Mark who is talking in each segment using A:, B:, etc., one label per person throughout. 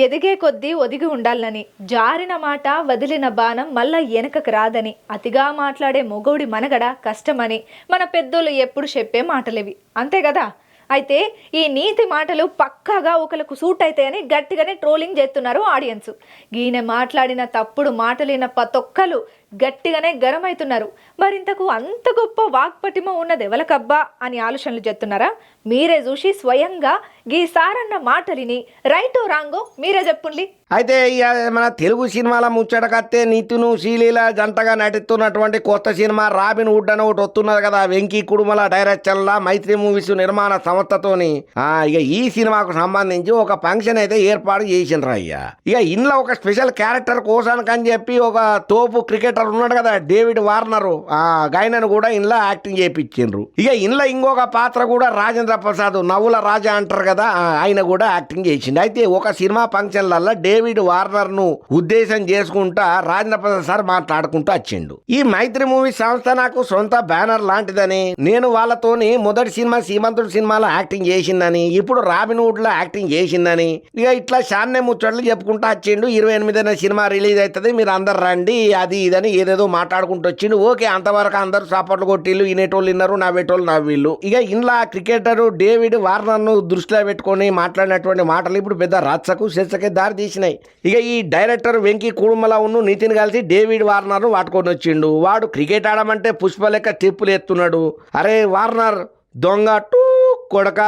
A: ఎదిగే కొద్దీ ఒదిగి ఉండాలని, జారిన మాట వదిలిన బాణం మళ్ళా వెనకకు రాదని, అతిగా మాట్లాడే మొగోడి మనగడ కష్టమని మన పెద్దోళ్ళు ఎప్పుడు చెప్పే మాటలేవి, అంతే కదా. అయితే ఈ నీతి మాటలు పక్కాగా ఒకరికి సూట్ అవుతాయని గట్టిగానే ట్రోలింగ్ చేస్తున్నారు ఆడియన్స్. ఈయన మాట్లాడిన తప్పుడు మాటలిన పతొక్కలు గట్టిగానే గరం అవుతున్నారు. మరింతకు అంత గొప్ప వాక్పటిమ ఉన్నది ఎవలకబ్బా అని ఆలోచనలు చేస్తున్నారా? మీరే చూసి స్వయంగా గీ సారన్న మాటలిని రైటో రాంగో మీరే చెప్పుండి.
B: అయితే ఇక మన తెలుగు సినిమాల ముచ్చటకత్తే నితిను శ్రీలీల జంటగా నటిస్తున్నటువంటి కొత్త సినిమా రాబిన్ హుడ్ అని ఒకటి వస్తున్నది కదా. వెంకీ కుడుమల డైరెక్షన్లా మైత్రి మూవీస్ నిర్మాణ సంస్థతోని ఇక ఈ సినిమాకు సంబంధించి ఒక ఫంక్షన్ అయితే ఏర్పాటు చేసిండ్రు అయ్యా. ఇక ఇంట్లో ఒక స్పెషల్ క్యారెక్టర్ కోసానికి అని చెప్పి ఒక తోపు క్రికెటర్ ఉన్నాడు కదా డేవిడ్ వార్నరు, గాయనను కూడా ఇంట్లో యాక్టింగ్ చేయించిండ్రు. ఇక ఇంట్లో ఇంకొక పాత్ర కూడా రాజేంద్ర ప్రసాద్ నవ్వుల రాజా అంటారు కదా, ఆయన కూడా యాక్టింగ్ చేసిండు. అయితే ఒక సినిమా ఫంక్షన్లలో డేవిడ్ వార్నర్ ను ఉద్దేశం చేసుకుంటా రాజేంద్ర ప్రసాద్ సార్ మాట్లాడుకుంటూ వచ్చిండు. ఈ మైత్రి మూవీ సంస్థ నాకు సొంత బ్యానర్ లాంటిదని, నేను వాళ్ళతోని మొదటి సినిమా సీమంతుడు సినిమాలో యాక్టింగ్ చేసిందని, ఇప్పుడు రాబిన్ హుడ్ లో యాక్టింగ్ చేసిందని, ఇక ఇట్లా శాన్నే ముచ్చట్లు చెప్పుకుంటా వచ్చిండు. 28న సినిమా రిలీజ్ అవుతుంది, మీరు అందరు రండి అది ఇదని ఏదేదో మాట్లాడుకుంటూ వచ్చిండు. ఓకే, అంతవరకు అందరూ సాపట్లు కొట్టిళ్ళు, ఇనేటోళ్ళు విన్నారు, నవ్వేటోళ్ళు నవ్విళ్ళు. ఇక ఇంట్లో క్రికెటర్ డేవిడ్ వార్నర్ ను దృష్టిలో పెట్టుకొని మాట్లాడినటువంటి మాటలు ఇప్పుడు పెద్ద రచ్చకు చర్చకే దారి తీసినాయి. ఇక ఈ డైరెక్టర్ వెంకీ కుడుమల ఉన్ను నితిన్ కలిసి డేవిడ్ వార్నర్ ను వాటుకొని వచ్చిండు. వాడు క్రికెట్ ఆడమంటే పుష్ప లెక్క స్టెప్పులు ఎత్తున్నాడు. అరే వార్నర్ దొంగ టూ కొడక,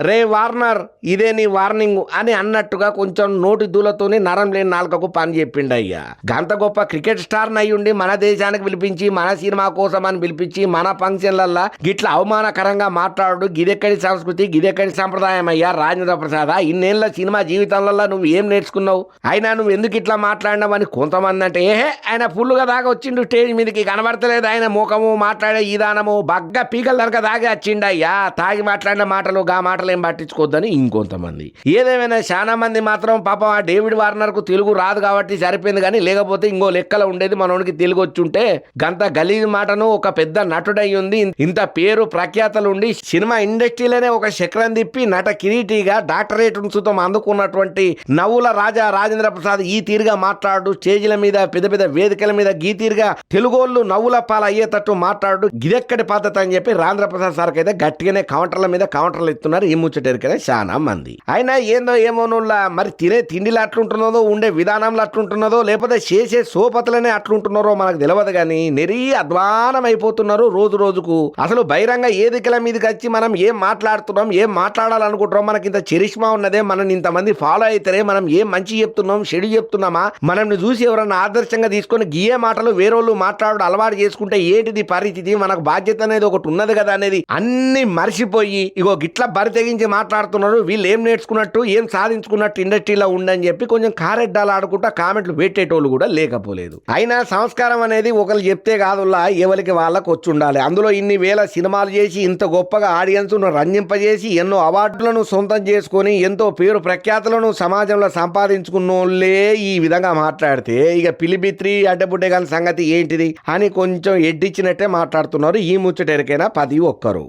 B: రే వార్నర్ ఇదే నీ వార్నింగ్ అని అన్నట్టుగా కొంచెం నోటి దూలతోని నరం లేని నాలుకకు పని చెప్పిండు అయ్యా. గంత గొప్ప క్రికెట్ స్టార్ అయ్యుండి మన దేశానికి పిలిపించి, మన సినిమా కోసం అని పిలిపించి, మన ఫంక్షన్లల్లా గిట్లా అవమానకరంగా మాట్లాడు గిదెక్కడి సంస్కృతి, గిదెక్కడి సంప్రదాయం అయ్యా రాజేంద్ర ప్రసాద్. ఇన్నేళ్ల సినిమా జీవితంలో నువ్వు ఏం నేర్చుకున్నావు, అయినా నువ్వు ఎందుకు ఇట్లా మాట్లాడినావని కొంతమంది అంటే, ఆయన ఫుల్గా దాకా వచ్చిండు స్టేజ్ మీదకి, కనబడతలేదు ఆయన ముఖము, మాట్లాడే ఈదానము, బగ్గ పీకల దాకా దాగా వచ్చిండు అయ్యా. తాగి మాట్లాడిన మాటలు గా మాటలు ఏం పట్టించుకోవద్దని ఇంకొంతమంది. ఏదేమైనా చాలా మంది మాత్రం పాపం ఆ డేవిడ్ వార్నర్ కు తెలుగు రాదు కాబట్టి సరిపోయింది, కానీ లేకపోతే ఇంకో లెక్కలో ఉండేది, మనోడికి తెలుగు వచ్చుంటే గంత గలీజ్ మాటను ఒక పెద్ద నటుడై ఉంది, ఇంత పేరు ప్రఖ్యాతలు ఉండి సినిమా ఇండస్ట్రీలోనే ఒక చక్రం తిప్పి నట కిరీటిగా డాక్టరేట్ సుతం అందుకున్నటువంటి నవ్వుల రాజా రాజేంద్ర ప్రసాద్ ఈ తీరుగా మాట్లాడు, స్టేజ్ల మీద పెద్ద పెద్ద వేదికల మీద గీ తీరుగా తెలుగోళ్ళు నవ్వుల పాలు అయ్యేటట్టు మాట్లాడు, గిదెక్కడి పద్ధతి అని చెప్పి రాజేంద్ర ప్రసాద్ సార్కి అయితే గట్టిగానే కౌంటర్ల మీద కౌంటర్లు ఇస్తున్నారు ఈ ముచ్చటెరికనే చాలా మంది. అయినా ఏందో ఏమోనుల్లా మరి తినే తిండిలో అట్లుంటున్నదో, ఉండే విధానంలో అట్లుంటున్నదో, లేకపోతే చేసే సోపతులనే అట్లుంటున్నారో మనకు తెలియదు, కానీ నెరీ అధ్వానం అయిపోతున్నారు రోజు రోజుకు. అసలు బహిరంగ ఏదికల మీదకి వచ్చి మనం ఏం మాట్లాడుతున్నాం, ఏం మాట్లాడాలనుకుంటున్నాం, మనకి ఇంత చరిష్మా ఉన్నదే, మనం ఇంతమంది ఫాలో అవుతారే, మనం ఏం మంచి చెప్తున్నాం చెడు చెప్తున్నామా, మనల్ని చూసి ఎవరన్నా ఆదర్శంగా తీసుకొని గియే మాటలు వేరోళ్ళు మాట్లాడు అలవాటు చేసుకుంటే ఏంటిది పరిస్థితి, మనకు బాధ్యత అనేది ఒకటి ఉన్నది కదా అనేది అన్ని మర్చిపోయి ఇగో గిట్లా బరి తెగించి మాట్లాడుతున్నారు. వీళ్ళు ఏం నేర్చుకున్నట్టు, ఏం సాధించుకున్నట్టు ఇండస్ట్రీలో ఉండని చెప్పి కొంచెం కారెడ్డాలు ఆడుకుంటా కామెంట్లు పెట్టేటోళ్ళు కూడా లేకపోలేదు. అయినా సంస్కారం అనేది ఒకరు చెప్తే కాదులా, ఎవరికి వాళ్ళకు వచ్చి ఉండాలి. అందులో ఇన్ని వేల సినిమాలు చేసి ఇంత గొప్పగా ఆడియన్స్ ను రంజింపజేసి ఎన్నో అవార్డులను సొంతం చేసుకొని ఎంతో పేరు ప్రఖ్యాతులను సమాజంలో సంపాదించుకున్నోళ్ళే ఈ విధంగా మాట్లాడితే ఇక పిలిబిత్రి అడ్డబుడ్డే గాని సంగతి ఏంటిది అని కొంచెం ఎడ్డిచ్చినట్టే మాట్లాడుతున్నారు. ఈ ముచ్చటెరికైనా 10 ఒక్కరు.